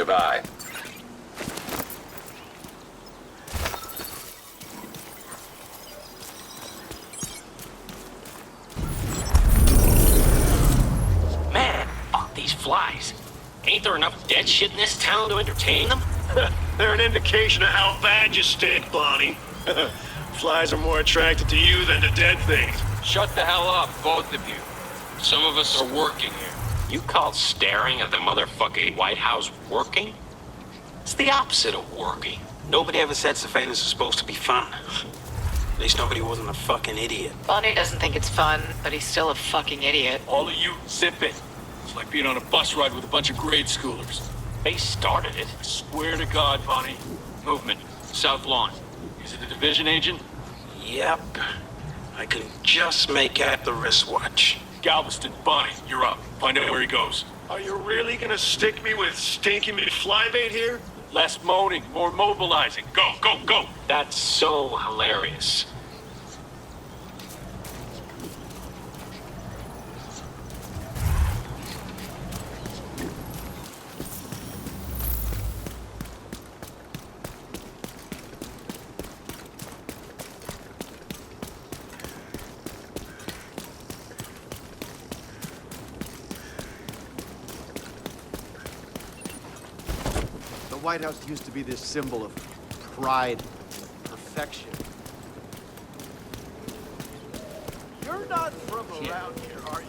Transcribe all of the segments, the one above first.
nearby. Man, fuck these flies. Ain't there enough dead shit in this town to entertain them? They're an indication of how bad you stink, Bonnie. Flies are more attracted to you than to dead things. Shut the hell up, both of you. Some of us are working here. You call staring at the motherfucking White House working? It's the opposite of working. Nobody ever said surveillance is supposed to be fun. At least nobody wasn't a fucking idiot. Bonnie doesn't think it's fun, but he's still a fucking idiot. All of you, zip it. It's like being on a bus ride with a bunch of grade schoolers. They started it. I swear to God, Bonnie. Movement. South Lawn. Is it a division agent? Yep. I can just make out the wristwatch. Galveston, Bonnie, you're up. Find out where he goes. Are you really gonna stick me with stinky McFlybait here? Less moaning, more mobilizing. Go, go, go! That's so hilarious. The White House used to be this symbol of pride and perfection. You're not from around here, are you?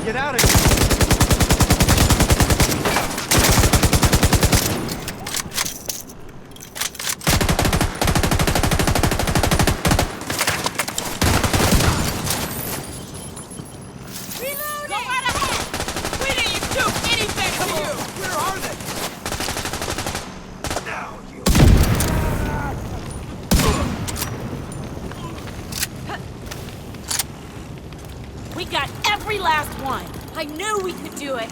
Get out of here! We got every last one. I knew we could do it.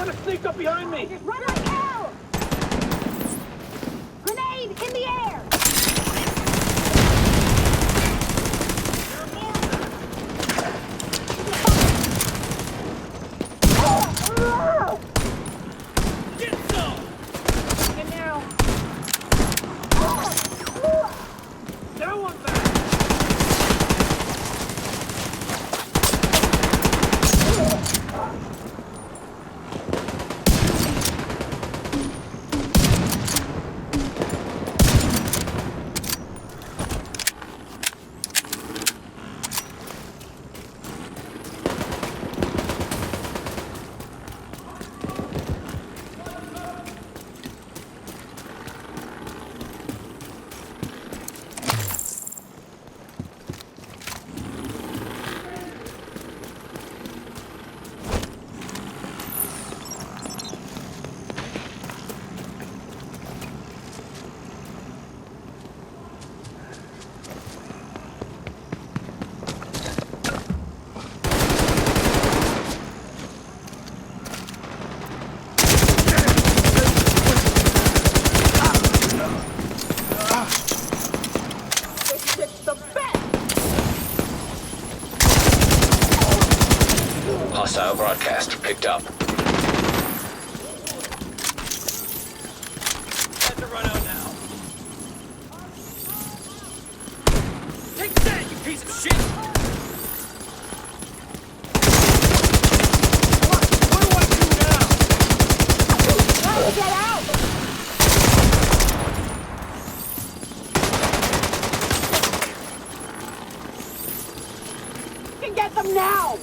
trying to sneak up behind me! Run like hell! Grenade in the air! Get some! Get now! Now I'm back! Hostile broadcast picked up. Had to run out now. Take that, you piece of shit! What do I do now? Get out! You can get them now!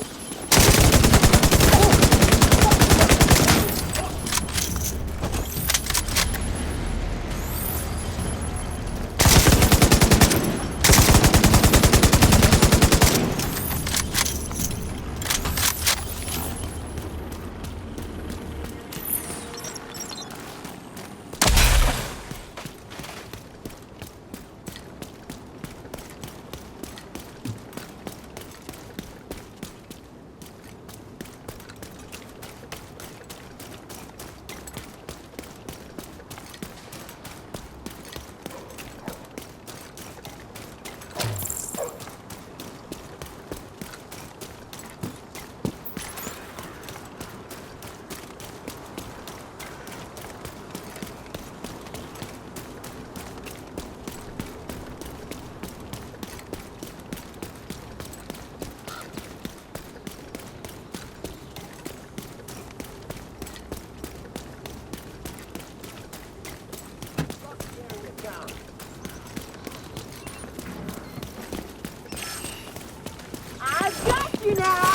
I've got you now!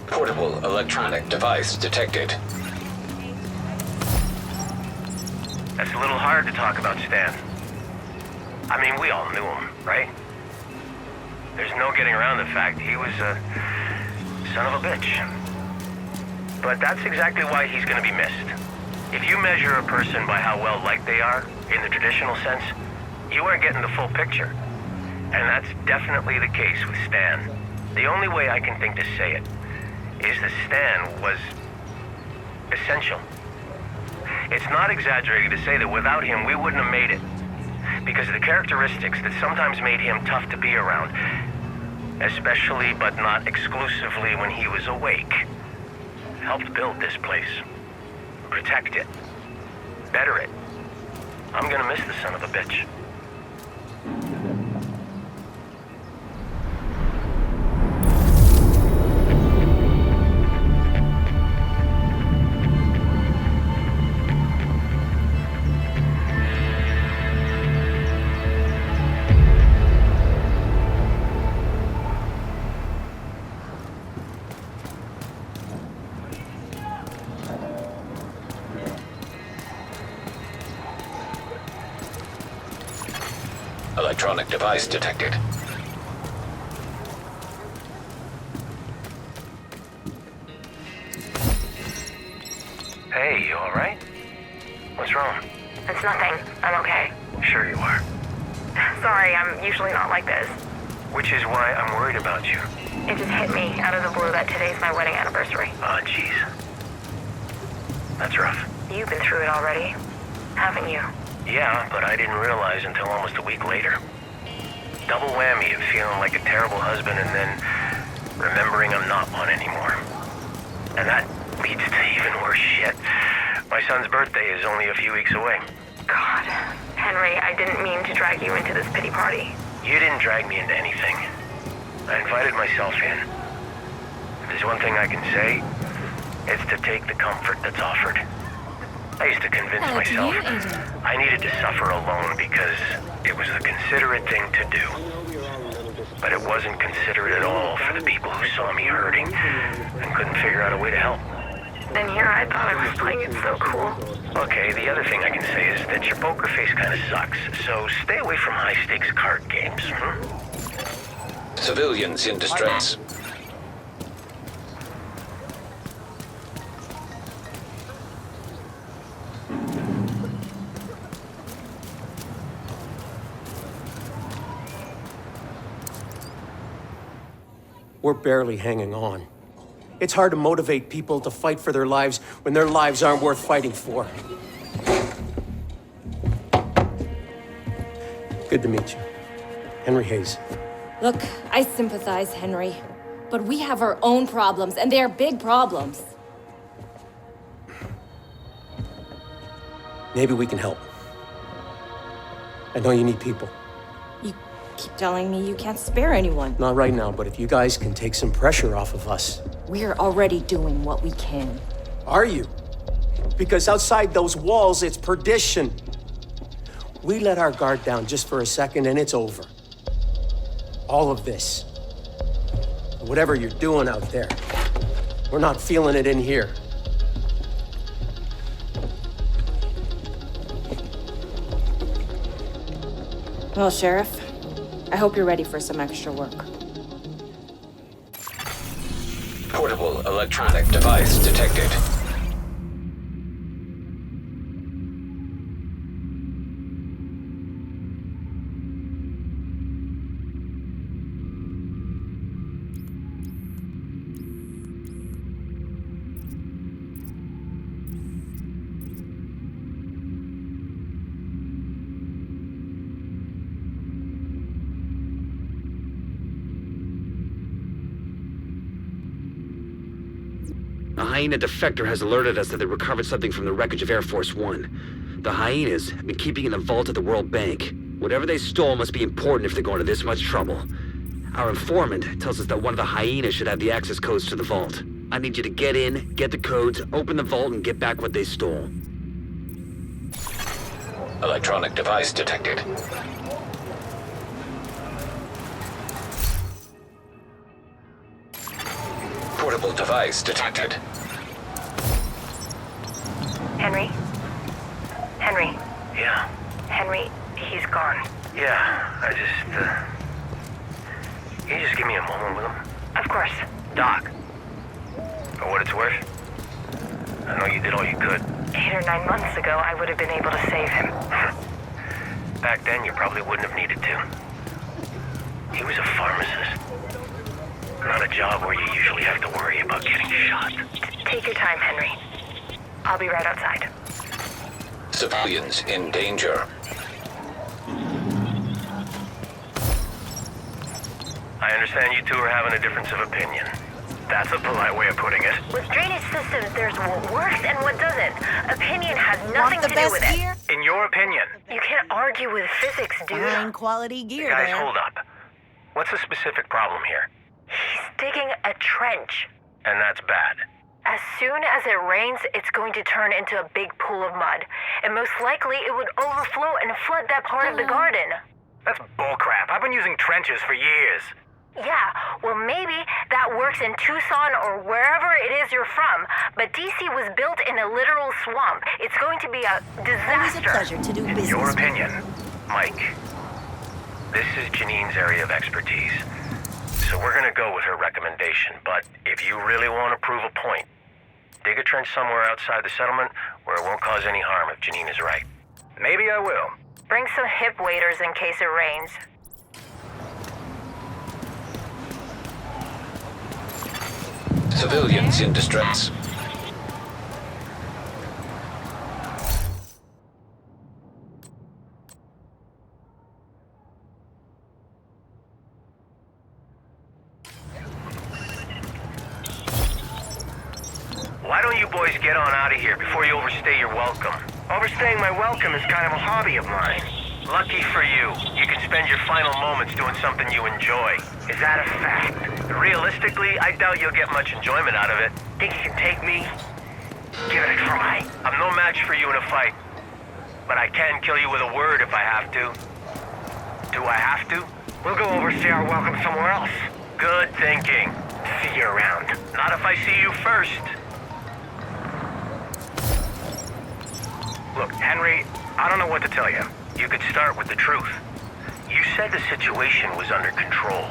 Portable electronic device detected. That's a little hard to talk about Stan. I mean, we all knew him, right? There's no getting around the fact he was a son of a bitch. But that's exactly why he's gonna be missed. If you measure a person by how well liked they are, in the traditional sense, you aren't getting the full picture. And that's definitely the case with Stan. The only way I can think to say it is that Stan was essential. It's not exaggerating to say that without him, we wouldn't have made it. Because of the characteristics that sometimes made him tough to be around, especially but not exclusively when he was awake, helped build this place, protect it, better it. I'm gonna miss the son of a bitch. electronic device detected. Hey, you alright? What's wrong? It's nothing. I'm okay. Sure you are. Sorry, I'm usually not like this. Which is why I'm worried about you. It just hit me out of the blue that today's my wedding anniversary. Oh, jeez. That's rough. You've been through it already, haven't you? Yeah, but I didn't realize until almost a week later. Double whammy of feeling like a terrible husband and then remembering I'm not one anymore. And that leads to even worse shit. My son's birthday is only a few weeks away. God. Henry, I didn't mean to drag you into this pity party. You didn't drag me into anything. I invited myself in. If there's one thing I can say, it's to take the comfort that's offered. I used to convince myself I needed to suffer alone because it was the considerate thing to do. But it wasn't considerate at all for the people who saw me hurting and couldn't figure out a way to help. And here I thought I was playing it so cool. Okay, the other thing I can say is that your poker face kind of sucks, so stay away from high-stakes card games. Civilians in distress. We're barely hanging on. It's hard to motivate people to fight for their lives when their lives aren't worth fighting for. Good to meet you. Henry Hayes. Look, I sympathize, Henry. But we have our own problems, and they are big problems. Maybe we can help. I know you need people. You keep telling me you can't spare anyone. Not right now, but if you guys can take some pressure off of us. We're already doing what we can. Are you? Because outside those walls, it's perdition. We let our guard down just for a second and it's over. All of this. Whatever you're doing out there, we're not feeling it in here. Well, Sheriff, I hope you're ready for some extra work. Portable electronic device detected. A hyena defector has alerted us that they recovered something from the wreckage of Air Force One. The hyenas have been keeping in the vault at the World Bank. Whatever they stole must be important if they're going to this much trouble. Our informant tells us that one of the hyenas should have the access codes to the vault. I need you to get in, get the codes, open the vault, and get back what they stole. Electronic device detected. Portable device detected. Henry? Henry? Yeah. Henry, he's gone. Yeah, Can you just give me a moment with him? Of course. Doc. For what it's worth, I know you did all you could. 8 or 9 months ago, I would have been able to save him. Back then, you probably wouldn't have needed to. He was a pharmacist. Not a job where you usually have to worry about getting shot. Take your time, Henry. I'll be right outside. Civilians in danger. I understand you two are having a difference of opinion. That's a polite way of putting it. With drainage systems, there's what works and what doesn't. Opinion has nothing to do with it. In your opinion. You can't argue with physics, dude. Fine quality gear Guys, there. hold up. What's the specific problem here? He's digging a trench. And that's bad. As soon as it rains, it's going to turn into a big pool of mud. And most likely, it would overflow and flood that part of the garden. That's bullcrap. I've been using trenches for years. Yeah, well maybe that works in Tucson or wherever it is you're from, but DC was built in a literal swamp. It's going to be a disaster. Always a pleasure to do business. In your opinion, Mike, This is Janine's area of expertise. So we're gonna go with her recommendation, but if you really want to prove a point, dig a trench somewhere outside the settlement where it won't cause any harm if Janine is right. Maybe I will. Bring some hip waders in case it rains. Civilians in distress. Why don't you boys get on out of here before you overstay your welcome? Overstaying my welcome is kind of a hobby of mine. Lucky for you, you can spend your final moments doing something you enjoy. Is that a fact? Realistically, I doubt you'll get much enjoyment out of it. Think you can take me? Give it a try. I'm no match for you in a fight, but I can kill you with a word if I have to. Do I have to? We'll go overstay our welcome somewhere else. Good thinking. See you around. Not if I see you first. Look, Henry, I don't know what to tell you. You could start with the truth. You said the situation was under control.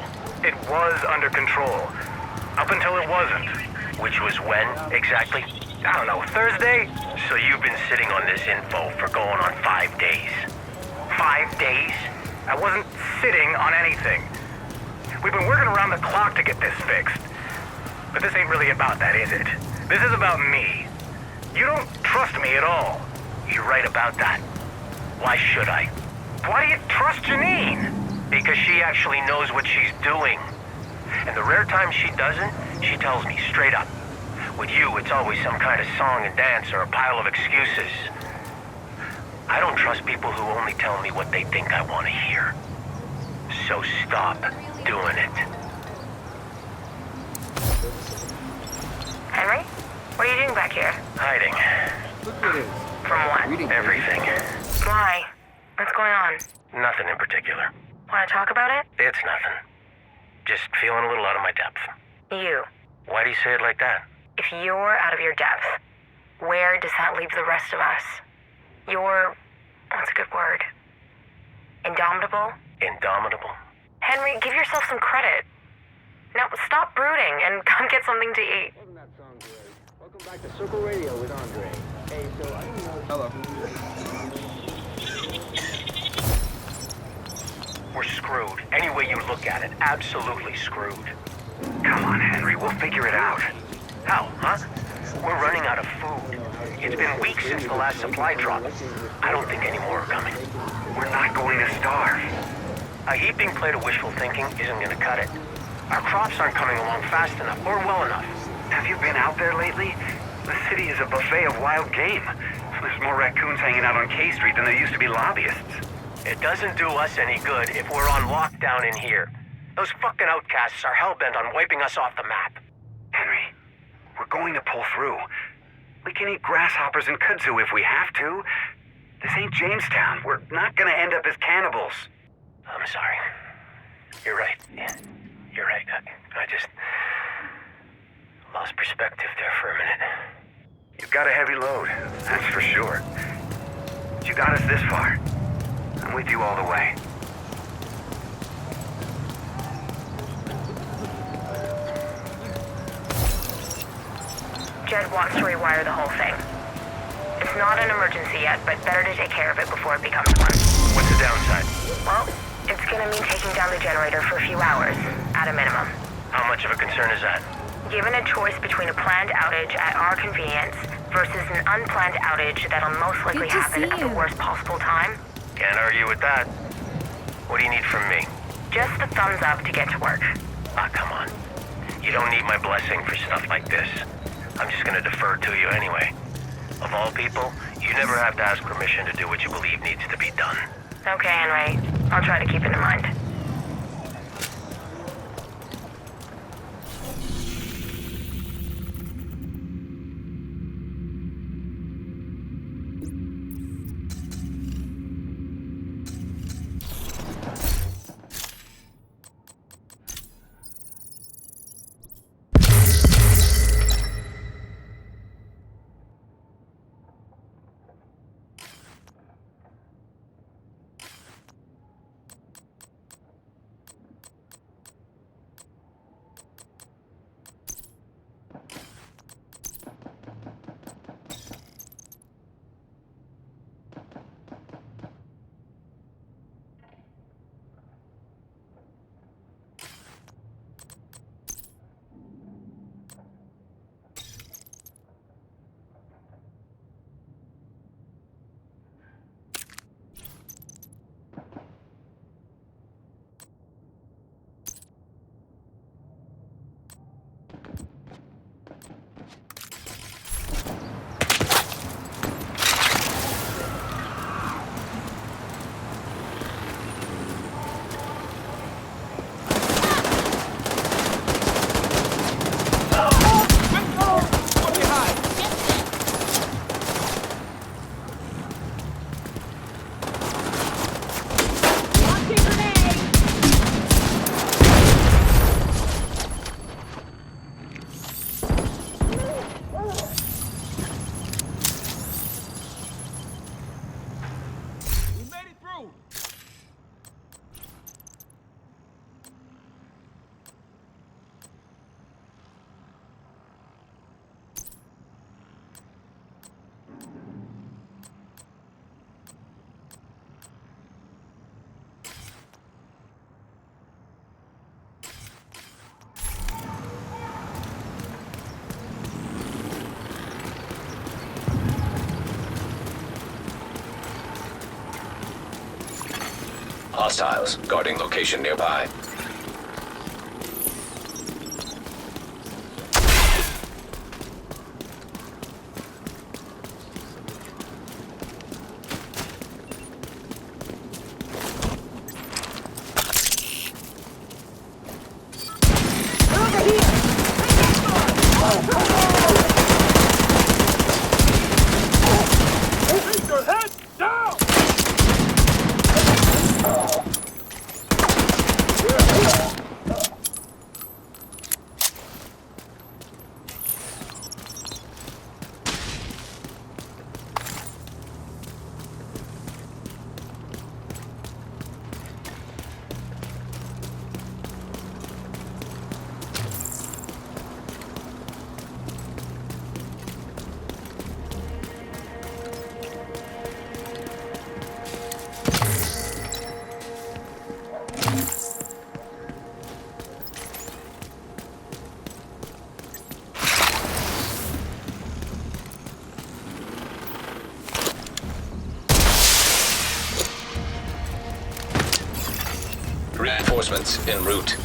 It was under control. Up until it wasn't. Which was when, exactly? I don't know, Thursday? So you've been sitting on this info for going on 5 days. 5 days? I wasn't sitting on anything. We've been working around the clock to get this fixed. But this ain't really about that, is it? This is about me. You don't trust me at all. You're right about that. Why should I? Why do you trust Janine? Because she actually knows what she's doing. And the rare times she doesn't, she tells me straight up. With you, it's always some kind of song and dance or a pile of excuses. I don't trust people who only tell me what they think I want to hear. So stop doing it. Henry? What are you doing back here? Hiding. Look at it. From what? Everything. Why? What's going on? Nothing in particular. Want to talk about it? It's nothing. Just feeling a little out of my depth. You. Why do you say it like that? If you're out of your depth, where does that leave the rest of us? You're... what's a good word? Indomitable? Indomitable? Henry, give yourself some credit. Now, stop brooding and come get something to eat. Wasn't that song great? Welcome back to Circle Radio with Andre. Hey, so I didn't know... Hello. We're screwed. Any way you look at it, absolutely screwed. Come on, Henry, we'll figure it out. How, huh? We're running out of food. It's been weeks since the last supply drop. I don't think any more are coming. We're not going to starve. A heaping plate of wishful thinking isn't going to cut it. Our crops aren't coming along fast enough or well enough. Have you been out there lately? The city is a buffet of wild game. There's more raccoons hanging out on K Street than there used to be lobbyists. It doesn't do us any good if we're on lockdown in here. Those fucking outcasts are hell-bent on wiping us off the map. Henry, we're going to pull through. We can eat grasshoppers and kudzu if we have to. This ain't Jamestown. We're not gonna end up as cannibals. I'm sorry. You're right. Yeah, you're right. I just lost perspective there for a minute. You've got a heavy load, that's for sure. But you got us this far. I'm with you all the way. Jed wants to rewire the whole thing. It's not an emergency yet, but better to take care of it before it becomes one. What's the downside? Well, it's gonna mean taking down the generator for a few hours, at a minimum. How much of a concern is that? Given a choice between a planned outage at our convenience versus an unplanned outage that'll most likely happen at the worst possible time. Can't argue with that. What do you need from me? Just the thumbs up to get to work. Ah, come on. You don't need my blessing for stuff like this. I'm just gonna defer to you anyway. Of all people, you never have to ask permission to do what you believe needs to be done. Okay, Henry. I'll try to keep it in mind. Hostiles guarding location nearby. Reinforcements en route.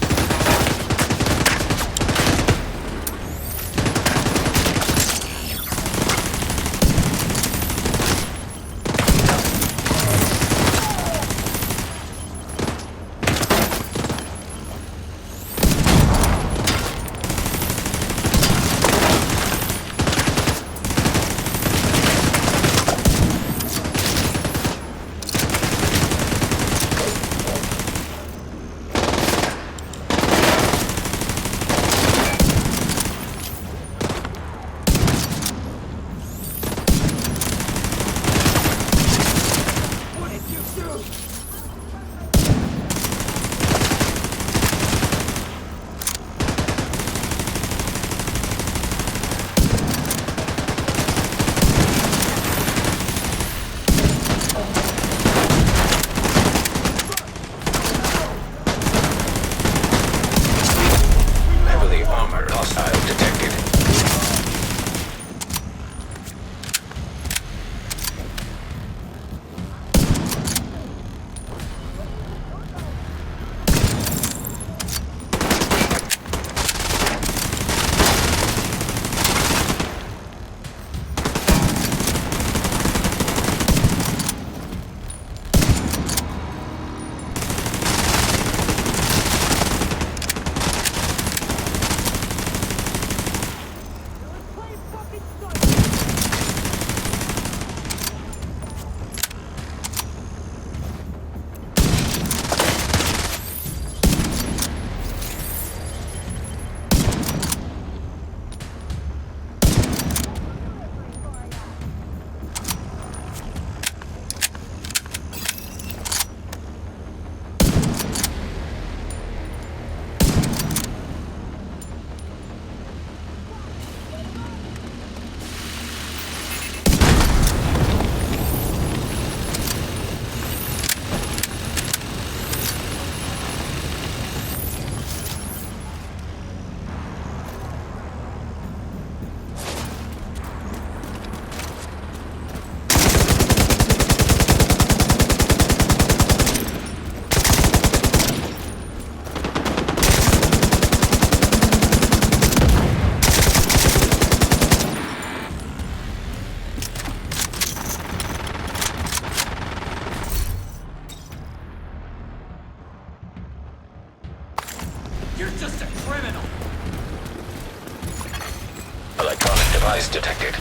Device detected.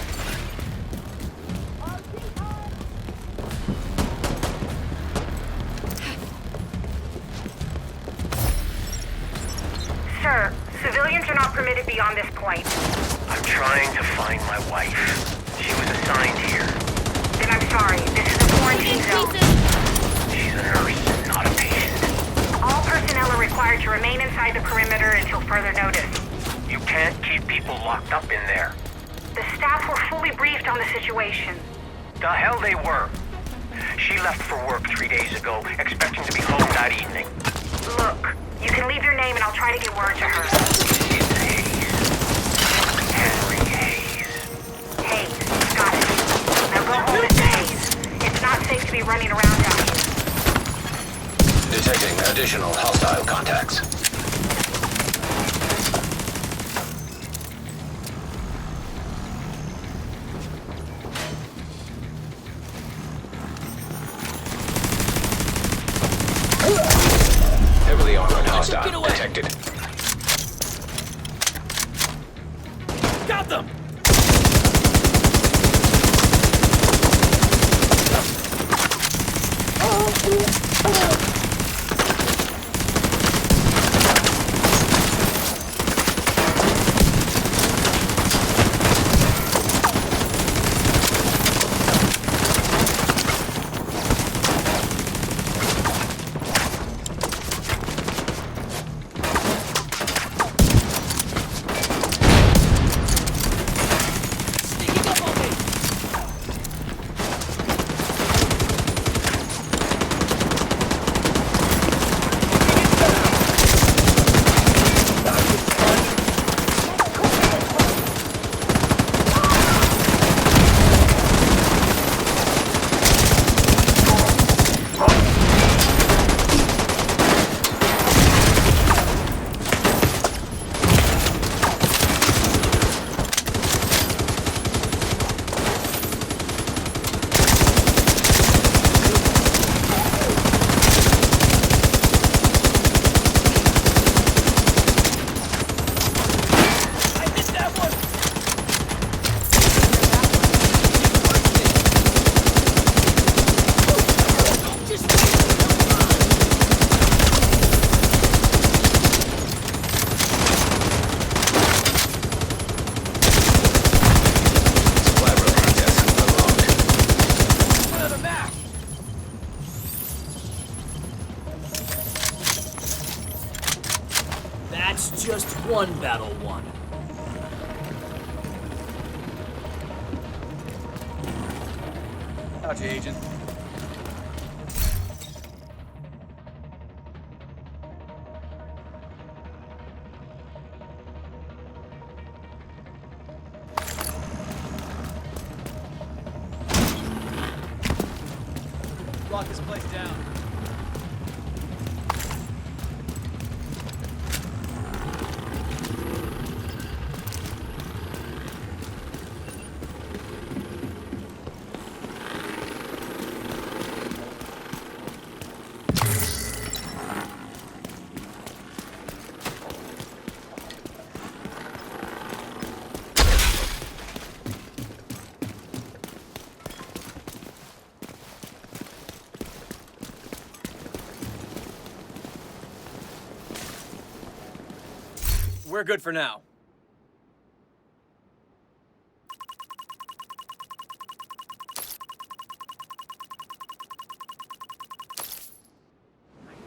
Sir, civilians are not permitted beyond this point. I'm trying to find my wife. She was assigned here. Then I'm sorry. This is a quarantine zone. She's a nurse, not a patient. All personnel are required to remain inside the perimeter until further notice. You can't keep people locked up in there. The staff were fully briefed on the situation. The hell they were. She left for work 3 days ago, expecting to be home that evening. Look, you can leave your name and I'll try to get word to her. It's Hayes. Henry Hayes. Hayes, got it. Now go home, Mr. Hayes. It's not safe to be running around down here. Additional hostile contacts. Heavily armored hostile detected. Got them! That's just one battle won. Out you, Agent. Lock this place down. We're good for now.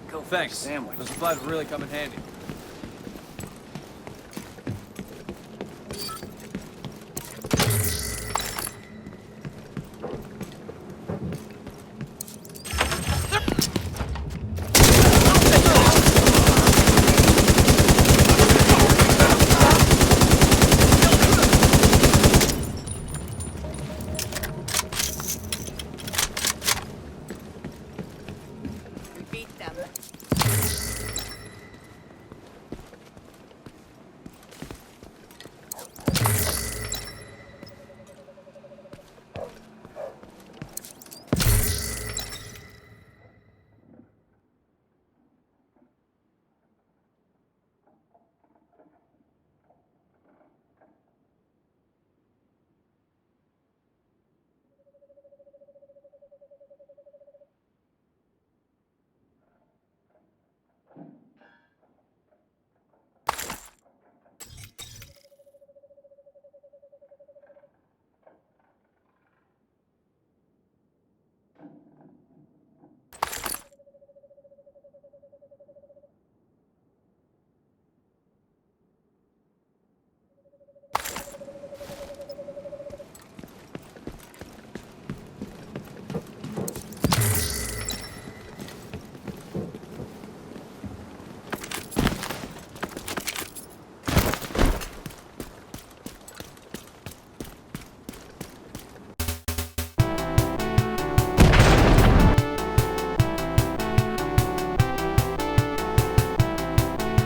Cool, thanks. Those supplies will really come in handy.